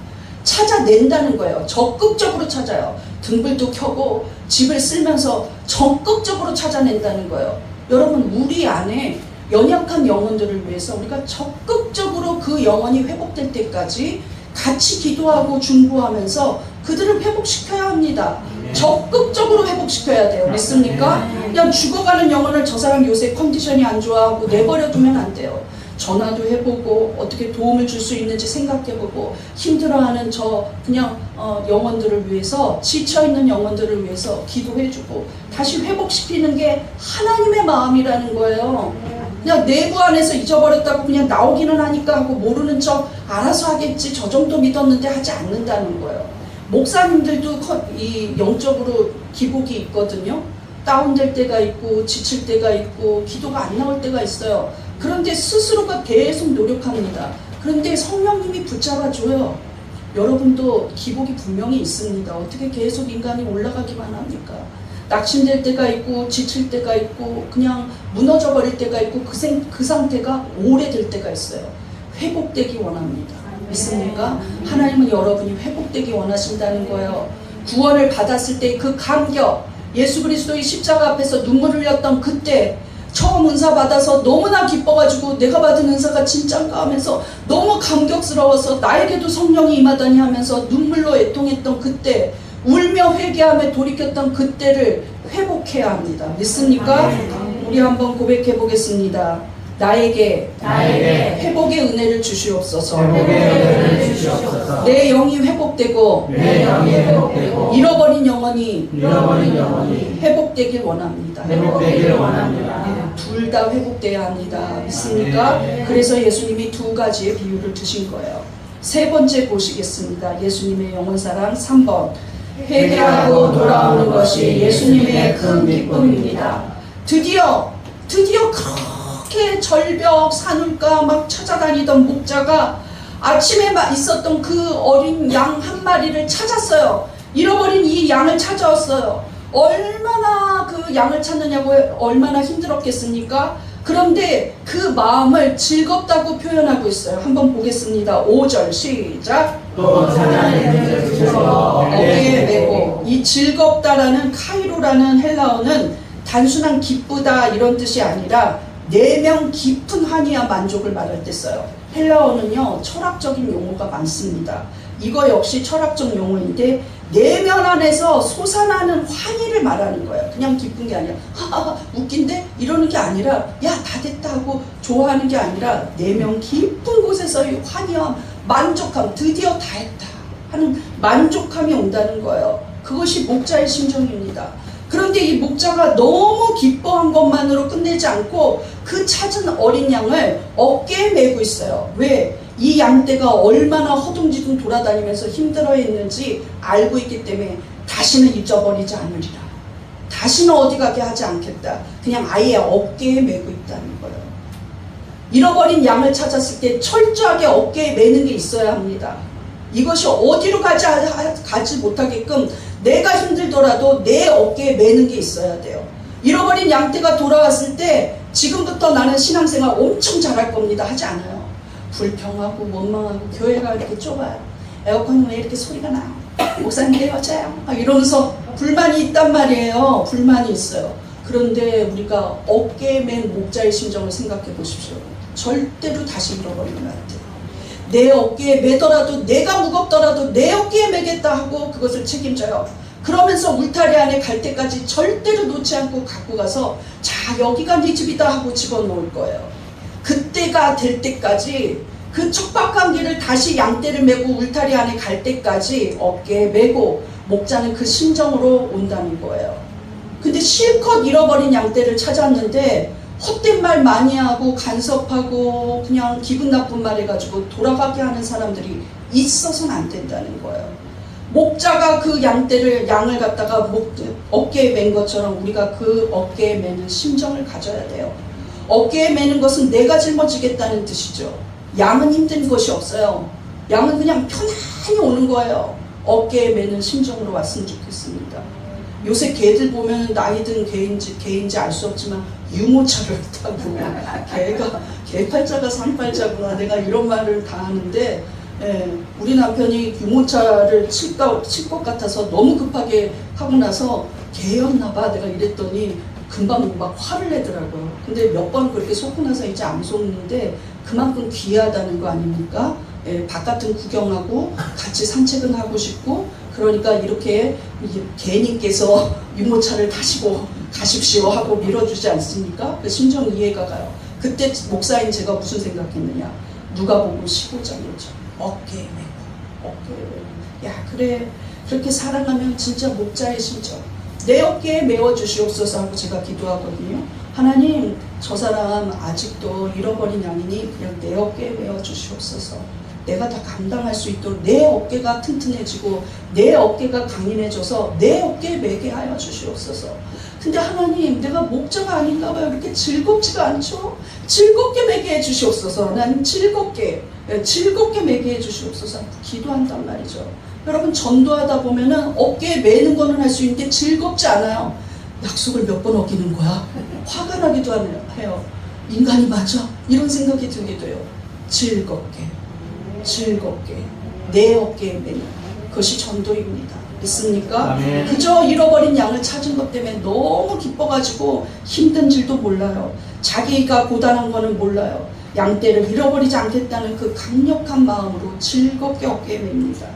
찾아낸다는 거예요. 적극적으로 찾아요. 등불도 켜고 집을 쓸면서 적극적으로 찾아낸다는 거예요. 여러분, 우리 안에 연약한 영혼들을 위해서 우리가 적극적으로 그 영혼이 회복될 때까지 같이 기도하고 중보하면서 그들을 회복시켜야 합니다. 적극적으로 회복시켜야 돼요. 믿습니까? 그냥 죽어가는 영혼을 저 사람 요새 컨디션이 안 좋아하고 내버려두면 안 돼요. 전화도 해보고 어떻게 도움을 줄 수 있는지 생각해보고 힘들어하는 저 그냥 영혼들을 위해서, 지쳐있는 영혼들을 위해서 기도해주고 다시 회복시키는 게 하나님의 마음이라는 거예요. 그냥 내부 안에서 잊어버렸다고 그냥 나오기는 하니까 하고 모르는 척 알아서 하겠지 저 정도 믿었는데 하지 않는다는 거예요. 목사님들도 이 영적으로 기복이 있거든요. 다운될 때가 있고 지칠 때가 있고 기도가 안 나올 때가 있어요. 그런데 스스로가 계속 노력합니다. 그런데 성령님이 붙잡아줘요. 여러분도 기복이 분명히 있습니다. 어떻게 계속 인간이 올라가기만 합니까? 낙심될 때가 있고 지칠 때가 있고 그냥 무너져 버릴 때가 있고 그 상태가 오래될 때가 있어요. 회복되기 원합니다. 믿습니까? 하나님은 여러분이 회복되기 원하신다는 거예요. 구원을 받았을 때 그 감격, 예수 그리스도의 십자가 앞에서 눈물 흘렸던 그때, 처음 은사 받아서 너무나 기뻐가지고 내가 받은 은사가 진짠가 하면서 너무 감격스러워서 나에게도 성령이 임하다니 하면서 눈물로 애통했던 그때, 울며 회개하며 돌이켰던 그때를 회복해야 합니다. 믿습니까? 우리 한번 고백해 보겠습니다. 나에게 회복의 은혜를 주시옵소서. 내 영이 회복되고 잃어버린 영혼이 회복되길 원합니다. 둘 다 회복돼야 합니다. 믿습니까? 그래서 예수님이 두 가지의 비유를 드신 거예요. 세 번째 보시겠습니다. 예수님의 영원사랑 3번, 회개하고 돌아오는 것이 예수님의 큰 기쁨입니다. 드디어 그렇게 절벽 산울가 막 찾아다니던 목자가 아침에 있었던 그 어린 양 한 마리를 찾았어요. 잃어버린 이 양을 찾아왔어요. 얼마나 그 양을 찾느냐고 얼마나 힘들었겠습니까? 그런데 그 마음을 즐겁다고 표현하고 있어요. 한번 보겠습니다. 5절 시작. 어깨에 메고, 이 즐겁다라는 카이로라는 헬라어는 단순한 기쁘다 이런 뜻이 아니라 내면 깊은 환희와 만족을 말할 때 써요. 헬라어는요 철학적인 용어가 많습니다. 이거 역시 철학적 용어인데 내면 안에서 솟아나는 환희를 말하는 거예요. 그냥 기쁜 게 아니라 하하하 웃긴데 이러는 게 아니라 야 다 다 됐다 하고 좋아하는 게 아니라 내면 깊은 곳에서의 환희와 만족함, 드디어 다 했다 하는 만족함이 온다는 거예요. 그것이 목자의 심정입니다. 그런데 이 목자가 너무 기뻐한 것만으로 끝내지 않고 그 찾은 어린 양을 어깨에 메고 있어요. 왜? 이 양떼가 얼마나 허둥지둥 돌아다니면서 힘들어했는지 알고 있기 때문에 다시는 잊어버리지 않으리라. 다시는 어디 가게 하지 않겠다. 그냥 아예 어깨에 메고 있다는 거예요. 잃어버린 양을 찾았을 때 철저하게 어깨에 메는 게 있어야 합니다. 이것이 어디로 가지 못하게끔 내가 힘들더라도 내 어깨에 메는 게 있어야 돼요. 잃어버린 양떼가 돌아왔을 때 지금부터 나는 신앙생활 엄청 잘할 겁니다 하지 않아요. 불평하고 원망하고 교회가 이렇게 좁아요. 에어컨은 왜 이렇게 소리가 나요? 목사님 내려져요. 이러면서 불만이 있단 말이에요. 불만이 있어요. 그런데 우리가 어깨에 맨 목자의 심정을 생각해 보십시오. 절대로 다시 잃어버리면 안 돼요. 내 어깨에 매더라도 내가 무겁더라도 내 어깨에 매겠다 하고 그것을 책임져요. 그러면서 울타리 안에 갈 때까지 절대로 놓지 않고 갖고 가서 자 여기가 네 집이다 하고 집어넣을 거예요. 그때가 될 때까지 그 척박한 길을 다시 양떼를 메고 울타리 안에 갈 때까지 어깨에 메고 목자는 그 심정으로 온다는 거예요. 근데 실컷 잃어버린 양떼를 찾았는데 헛된 말 많이 하고 간섭하고 그냥 기분 나쁜 말 해가지고 돌아가게 하는 사람들이 있어서는 안 된다는 거예요. 목자가 그 양을 갖다가 어깨에 맨 것처럼 우리가 그 어깨에 매는 심정을 가져야 돼요. 어깨에 매는 것은 내가 짊어지겠다는 뜻이죠. 양은 힘든 것이 없어요. 양은 그냥 편안히 오는 거예요. 어깨에 매는 심정으로 왔으면 좋겠습니다. 요새 개들 보면 나이 든 개인지 알 수 없지만 유모차를 타고 개 팔자가 상팔자구나 내가 이런 말을 다 하는데 우리 남편이 유모차를 칠 것 같아서 너무 급하게 하고 나서 개였나 봐 내가 이랬더니 금방 막 화를 내더라고요. 근데 몇 번 그렇게 속고 나서 이제 안 속는데 그만큼 귀하다는 거 아닙니까? 바깥은 구경하고 같이 산책은 하고 싶고 그러니까 이렇게 개님께서 유모차를 타시고 가십시오 하고 밀어주지 않습니까? 그 심정 이해가 가요. 그때 목사인 제가 무슨 생각했느냐? 누가 보고 15장이죠. 어깨에 메고 야 그래 그렇게 사랑하면 진짜 목자의 심정 내 어깨에 메워주시옵소서 하고 제가 기도하거든요. 하나님 저 사람 아직도 잃어버린 양이니 그냥 내 어깨에 메워주시옵소서. 내가 다 감당할 수 있도록 내 어깨가 튼튼해지고 내 어깨가 강인해져서 내 어깨에 매게 하여 주시옵소서. 근데 하나님 내가 목자가 아닌가 봐요. 이렇게 즐겁지가 않죠? 즐겁게 매게 해주시옵소서. 하나님 즐겁게 매게 해주시옵소서. 기도한단 말이죠. 여러분 전도하다 보면은 어깨에 매는 거는 할 수 있는데 즐겁지 않아요. 약속을 몇 번 어기는 거야. 화가 나기도 해요. 인간이 맞아? 이런 생각이 들기도 해요. 즐겁게 내 어깨에 매는 그것이 전도입니다. 믿습니까? 아멘. 그저 잃어버린 양을 찾은 것 때문에 너무 기뻐가지고 힘든 줄도 몰라요. 자기가 고단한 거는 몰라요. 양떼를 잃어버리지 않겠다는 그 강력한 마음으로 즐겁게 어깨에 맵니다.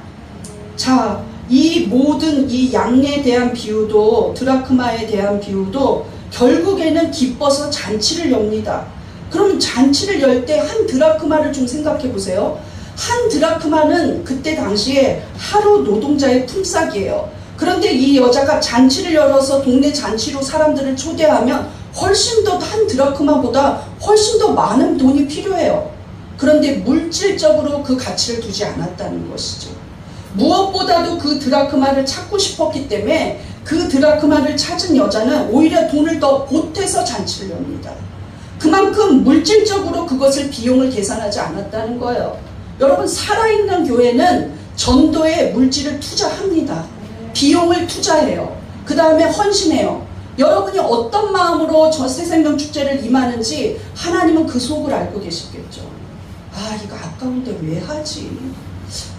자, 이 모든 이 양에 대한 비유도 드라크마에 대한 비유도 결국에는 기뻐서 잔치를 엽니다. 그럼 잔치를 열 때 한 드라크마를 좀 생각해 보세요. 한 드라크마는 그때 당시에 하루 노동자의 품삯이에요. 그런데 이 여자가 잔치를 열어서 동네 잔치로 사람들을 초대하면 훨씬 더 한 드라크마보다 훨씬 더 많은 돈이 필요해요. 그런데 물질적으로 그 가치를 두지 않았다는 것이죠. 무엇보다도 그 드라크마를 찾고 싶었기 때문에 그 드라크마를 찾은 여자는 오히려 돈을 더 보태서 잔치를 엽니다. 그만큼 물질적으로 그것을 비용을 계산하지 않았다는 거예요. 여러분 살아있는 교회는 전도에 물질을 투자합니다. 비용을 투자해요. 그 다음에 헌신해요. 여러분이 어떤 마음으로 저 새생명 축제를 임하는지 하나님은 그 속을 알고 계시겠죠. 아 이거 아까운데 왜 하지?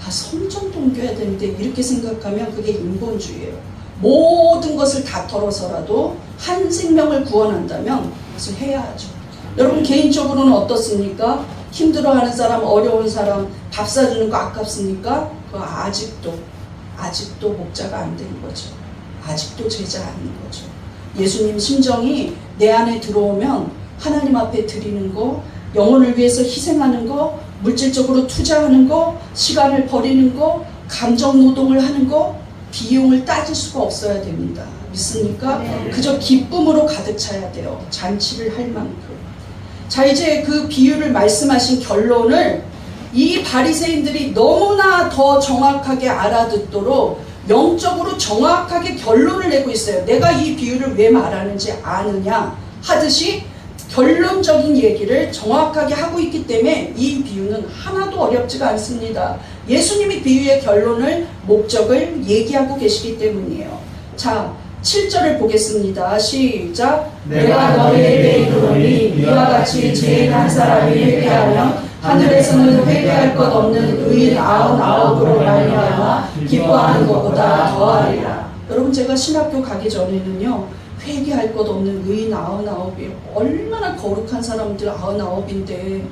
아 성전도 옮겨야 되는데 이렇게 생각하면 그게 인본주의예요. 모든 것을 다 털어서라도 한 생명을 구원한다면 그것을 해야 하죠. 여러분 개인적으로는 어떻습니까? 힘들어하는 사람, 어려운 사람 밥 사주는 거 아깝습니까? 그거 아직도 목자가 안 된 거죠. 아직도 제자 아닌 거죠. 예수님 심정이 내 안에 들어오면 하나님 앞에 드리는 거, 영혼을 위해서 희생하는 거, 물질적으로 투자하는 거, 시간을 버리는 거, 감정 노동을 하는 거, 비용을 따질 수가 없어야 됩니다. 믿습니까? 네. 그저 기쁨으로 가득 차야 돼요. 잔치를 할 만큼. 자, 이제 그 비유를 말씀하신 결론을 이 바리새인들이 너무나 더 정확하게 알아듣도록 영적으로 정확하게 결론을 내고 있어요. 내가 이 비유를 왜 말하는지 아느냐 하듯이 결론적인 얘기를 정확하게 하고 있기 때문에 이 비유는 하나도 어렵지가 않습니다. 예수님이 비유의 결론을, 목적을 얘기하고 계시기 때문이에요. 자, 7절을 보겠습니다. 시작. 내가 너희에게 이르노니 이와 같이 죄인 한 사람이 회개하면 하늘에서는 회개할 것 없는 의인 99으로 말미암아 기뻐하는 것보다 더하리라. 여러분, 제가 신학교 가기 전에는요, 회개할 것 없는 의인 99이 얼마나 거룩한 사람들 99인데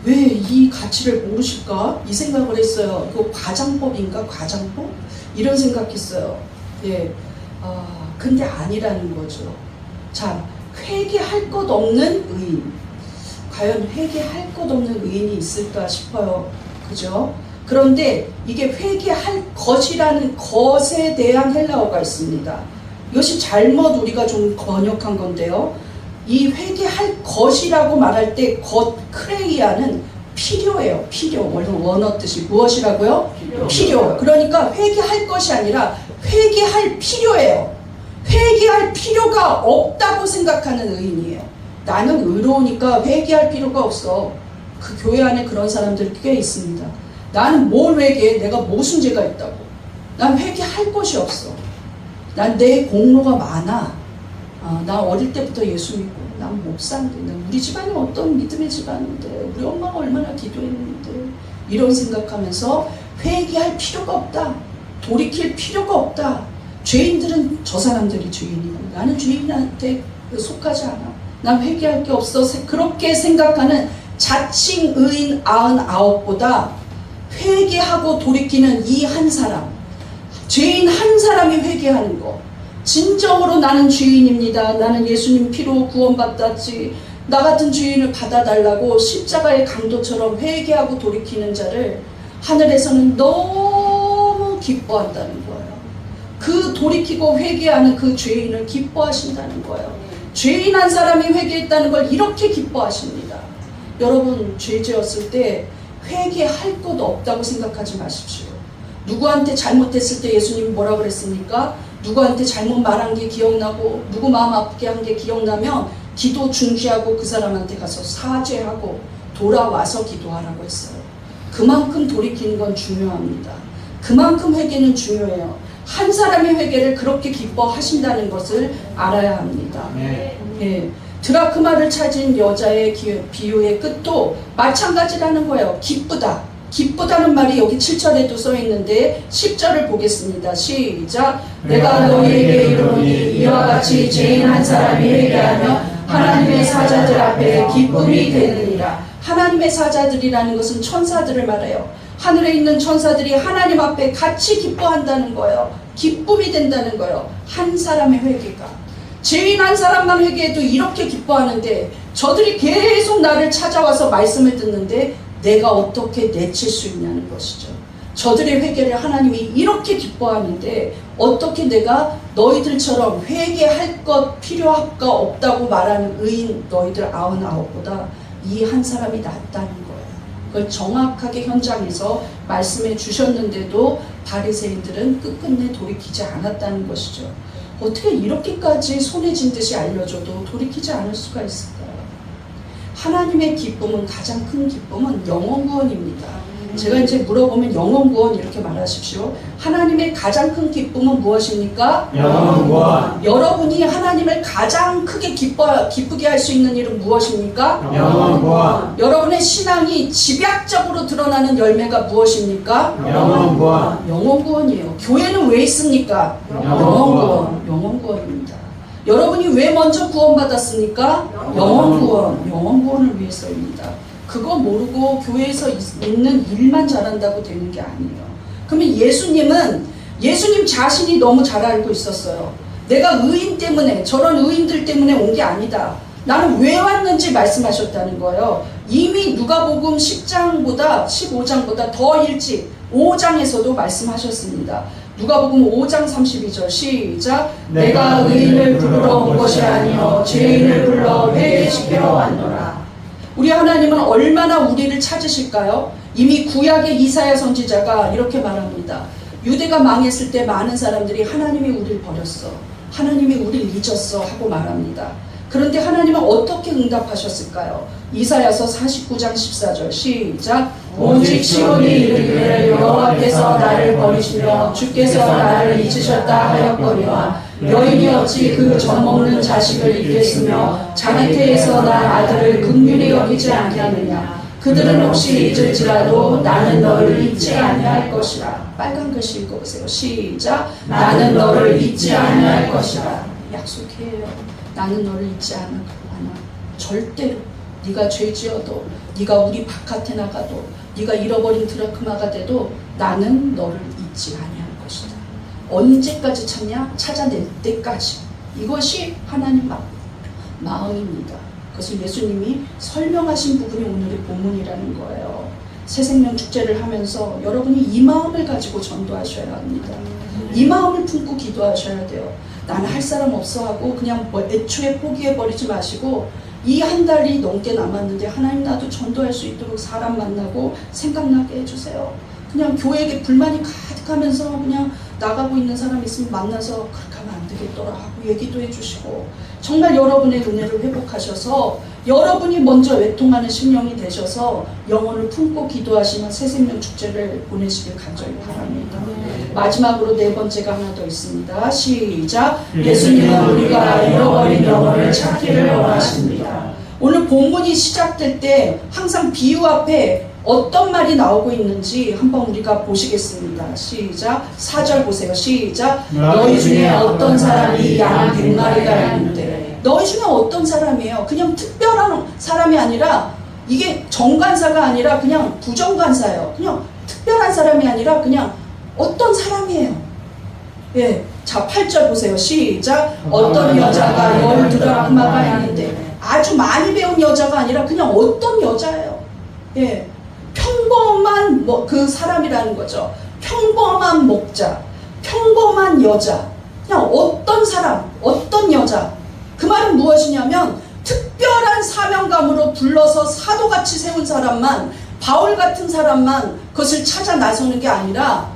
왜 이 가치를 모르실까? 이 생각을 했어요. 그 과장법인가? 과장법? 이런 생각했어요. 예. 근데 아니라는 거죠. 자, 회개할 것 없는 의인. 과연 회개할 것 없는 의인이 있을까 싶어요. 그죠? 그런데 이게 회개할 것이라는 것에 대한 헬라어가 있습니다. 이것이 잘못 우리가 좀 번역한 건데요. 이 회개할 것이라고 말할 때 것, 크레이아는 필요예요. 필요. 원어 뜻이 무엇이라고요? 필요. 그러니까 회개할 것이 아니라 회개할 필요예요. 회개할 필요가 없다고 생각하는 의인이에요. 나는 의로우니까 회개할 필요가 없어. 그 교회 안에 그런 사람들 꽤 있습니다. 나는 뭘 회개해? 내가 무슨 죄가 있다고. 난 회개할 것이 없어. 난 내 공로가 많아. 나 어릴 때부터 예수 믿고 난 목사인데, 우리 집안이 어떤 믿음의 집안인데, 우리 엄마가 얼마나 기도했는데, 이런 생각하면서 회개할 필요가 없다. 돌이킬 필요가 없다. 죄인들은 저 사람들이 죄인이야. 나는 죄인한테 속하지 않아. 난 회개할 게 없어. 그렇게 생각하는 자칭 의인 99보다 회개하고 돌이키는 이 한 사람, 죄인 한 사람이 회개하는 거, 진정으로 나는 죄인입니다. 나는 예수님 피로 구원받았지. 나 같은 죄인을 받아달라고 십자가의 강도처럼 회개하고 돌이키는 자를 하늘에서는 너무 기뻐한다는 거예요. 그 돌이키고 회개하는 그 죄인을 기뻐하신다는 거예요. 죄인 한 사람이 회개했다는 걸 이렇게 기뻐하십니다. 여러분, 죄 지었을 때 회개할 것 없다고 생각하지 마십시오. 누구한테 잘못했을 때 예수님이 뭐라고 그랬습니까? 누구한테 잘못 말한 게 기억나고 누구 마음 아프게 한 게 기억나면 기도 중지하고 그 사람한테 가서 사죄하고 돌아와서 기도하라고 했어요. 그만큼 돌이키는 건 중요합니다. 그만큼 회개는 중요해요. 한 사람의 회개를 그렇게 기뻐하신다는 것을 알아야 합니다. 예. 드라크마를 찾은 여자의 비유의 끝도 마찬가지라는 거예요. 기쁘다. 기쁘다는 말이 여기 7절에도 써 있는데 10절을 보겠습니다. 시작. 내가 너희에게 이르노니 이와 같이 죄인 한 사람이 회개하며 하나님의 사자들 앞에 기쁨이 되느니라. 하나님의 사자들이라는 것은 천사들을 말해요. 하늘에 있는 천사들이 하나님 앞에 같이 기뻐한다는 거예요. 기쁨이 된다는 거예요. 한 사람의 회개가. 죄인 한 사람만 회개해도 이렇게 기뻐하는데 저들이 계속 나를 찾아와서 말씀을 듣는데 내가 어떻게 내칠 수 있냐는 것이죠. 저들의 회개를 하나님이 이렇게 기뻐하는데 어떻게 내가 너희들처럼 회개할 것 필요할까 없다고 말하는 의인 너희들 99보다 이 한 사람이 낫다는 거예요. 그걸 정확하게 현장에서 말씀해 주셨는데도 바리새인들은 끝끝내 돌이키지 않았다는 것이죠. 어떻게 이렇게까지 손해진 듯이 알려줘도 돌이키지 않을 수가 있을까요? 하나님의 기쁨은, 가장 큰 기쁨은 영혼 구원입니다. 제가 이제 물어보면 영혼 구원 이렇게 말하십시오. 하나님의 가장 큰 기쁨은 무엇입니까? 영혼 구원. 여러분이 하나님을 가장 크게 기쁘게 할 수 있는 일은 무엇입니까? 영혼 구원. 여러분의 신앙이 집약적으로 드러나는 열매가 무엇입니까? 영혼 구원. 영혼 구원이에요. 교회는 왜 있습니까? 영혼 구원. 영혼 구원입니다. 여러분이 왜 먼저 구원받았습니까? 영혼 구원. 영혼 구원을 위해서입니다. 그거 모르고 교회에서 있는 일만 잘한다고 되는 게 아니에요. 그러면 예수님 자신이 너무 잘 알고 있었어요. 내가 의인 때문에, 저런 의인들 때문에 온 게 아니다. 나는 왜 왔는지 말씀하셨다는 거예요. 이미 누가복음 10장보다 15장보다 더 일찍 5장에서도 말씀하셨습니다. 누가복음 5장 32절 시작. 내가 의인을 부르러 온 것이 아니요 죄인을 불러 회개시키러 왔노라. 우리 하나님은 얼마나 우리를 찾으실까요? 이미 구약의 이사야 선지자가 이렇게 말합니다. 유대가 망했을 때 많은 사람들이 하나님이 우리를 버렸어, 하나님이 우리를 잊었어 하고 말합니다. 그런데 하나님은 어떻게 응답하셨을까요? 이사야서 49장 14절 시작. 오직 시온이 이르기를 여호와께서 나를 버리시며 주께서 나를 잊으셨다 하였거니와 여인이 어찌 그 젖먹는 자식을 잊겠으며 자기 태에서 난 아들을 긍휼히 여기지 아니하느냐. 그들은 혹시 잊을지라도 나는 너를 잊지 아니할 것이라. 빨간 글씨 읽어보세요. 시작. 나는 너를 잊지 아니할 것이라. 약속해요. 나는 너를 잊지 않아. 절대로. 네가 죄지어도, 네가 우리 바깥에 나가도, 네가 잃어버린 드라크마가 돼도 나는 너를 잊지 아니할 것이다. 언제까지 찾냐? 찾아낼 때까지. 이것이 하나님 마음입니다. 그것을 예수님이 설명하신 부분이 오늘의 본문이라는 거예요. 새생명 축제를 하면서 여러분이 이 마음을 가지고 전도하셔야 합니다. 이 마음을 품고 기도하셔야 돼요. 나는 할 사람 없어 하고 그냥 애초에 포기해버리지 마시고, 이 한 달이 넘게 남았는데 하나님 나도 전도할 수 있도록 사람 만나고 생각나게 해주세요. 그냥 교회에 불만이 가득하면서 그냥 나가고 있는 사람 있으면 만나서 그렇게 하면 안 되겠더라 하고 얘기도 해주시고, 정말 여러분의 은혜를 회복하셔서 여러분이 먼저 외통하는 심령이 되셔서 영혼을 품고 기도하시는 새생명 축제를 보내시길 간절히 바랍니다. 마지막으로 네 번째가 하나 더 있습니다. 시작. 예수님은 우리가 잃어버린 영혼을 찾기를 원하십니다. 오늘 본문이 시작될 때 항상 비유 앞에 어떤 말이 나오고 있는지 한번 우리가 보시겠습니다. 시작. 4절 보세요. 시작. 너희 중에 어떤 사람이 양 100마리가 있는데. 너희 중에 어떤 사람이에요? 그냥 특별한 사람이 아니라, 이게 정관사가 아니라 그냥 부정관사예요. 그냥 특별한 사람이 아니라 그냥 어떤 사람이에요. 예. 자, 8절 보세요. 시작. 어떤 여자가 10드라크마가 있는데. 아주 많이 배운 여자가 아니라 그냥 어떤 여자예요. 예. 평범한 그 사람이라는 거죠. 평범한 목자, 평범한 여자, 그냥 어떤 사람, 어떤 여자. 그 말은 무엇이냐면 특별한 사명감으로 불러서 사도같이 세운 사람만, 바울 같은 사람만 그것을 찾아 나서는 게 아니라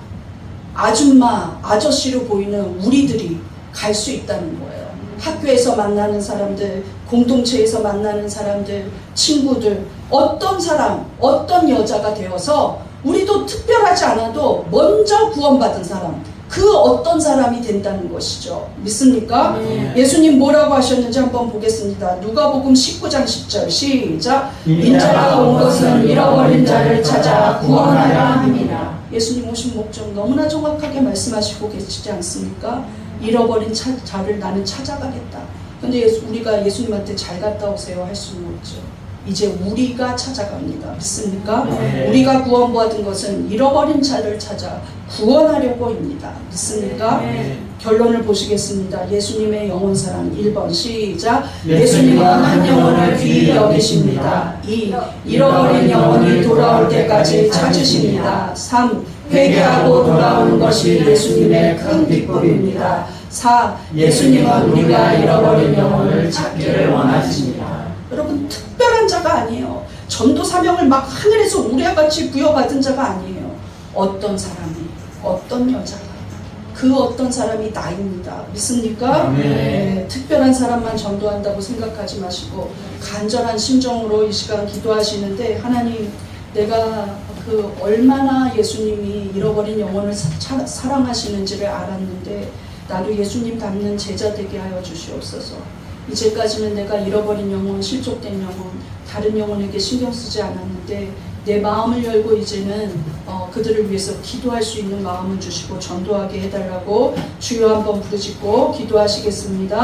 아줌마, 아저씨로 보이는 우리들이 갈 수 있다는 거예요. 학교에서 만나는 사람들, 공동체에서 만나는 사람들, 친구들, 어떤 사람, 어떤 여자가 되어서 우리도 특별하지 않아도 먼저 구원받은 사람, 그 어떤 사람이 된다는 것이죠. 믿습니까? 예수님 뭐라고 하셨는지 한번 보겠습니다. 누가복음 19장 10절 시작. 인자가 온 것은 잃어버린 자를 찾아 구원하려 함이라. 예수님 오신 목적 너무나 정확하게 말씀하시고 계시지 않습니까? 잃어버린 자를 나는 찾아가겠다. 근데 우리가 예수님한테 잘 갔다 오세요 할 수는 없죠. 이제 우리가 찾아갑니다. 믿습니까? 우리가 구원받은 것은 잃어버린 자를 찾아 구원하려고입니다. 믿습니까? 결론을 보시겠습니다. 예수님의 영혼사랑 1번 시작. 예수님은 한 영혼을 귀히 여기십니다. 2. 잃어버린 영혼이 돌아올 때까지 찾으십니다. 3. 회개하고 돌아오는 것이 예수님의 큰 기쁨입니다. 4. 예수님은 우리가 잃어버린 영혼을 찾기를 원하십니다. 여러분, 특별한 자가 아니에요. 전도 사명을 막 하늘에서 우레같이 부여받은 자가 아니에요. 어떤 사람이, 어떤 여자가, 그 어떤 사람이 나입니다. 믿습니까? 네, 특별한 사람만 전도한다고 생각하지 마시고 간절한 심정으로 이 시간 기도하시는데, 하나님, 내가 그 얼마나 예수님이 잃어버린 영혼을 사랑하시는지를 알았는데 나도 예수님 닮는 제자 되게 하여 주시옵소서. 이제까지는 내가 잃어버린 영혼, 실족된 영혼, 다른 영혼에게 신경 쓰지 않았는데 내 마음을 열고 이제는 그들을 위해서 기도할 수 있는 마음을 주시고 전도하게 해달라고 주여 한번 부르짖고 기도하시겠습니다.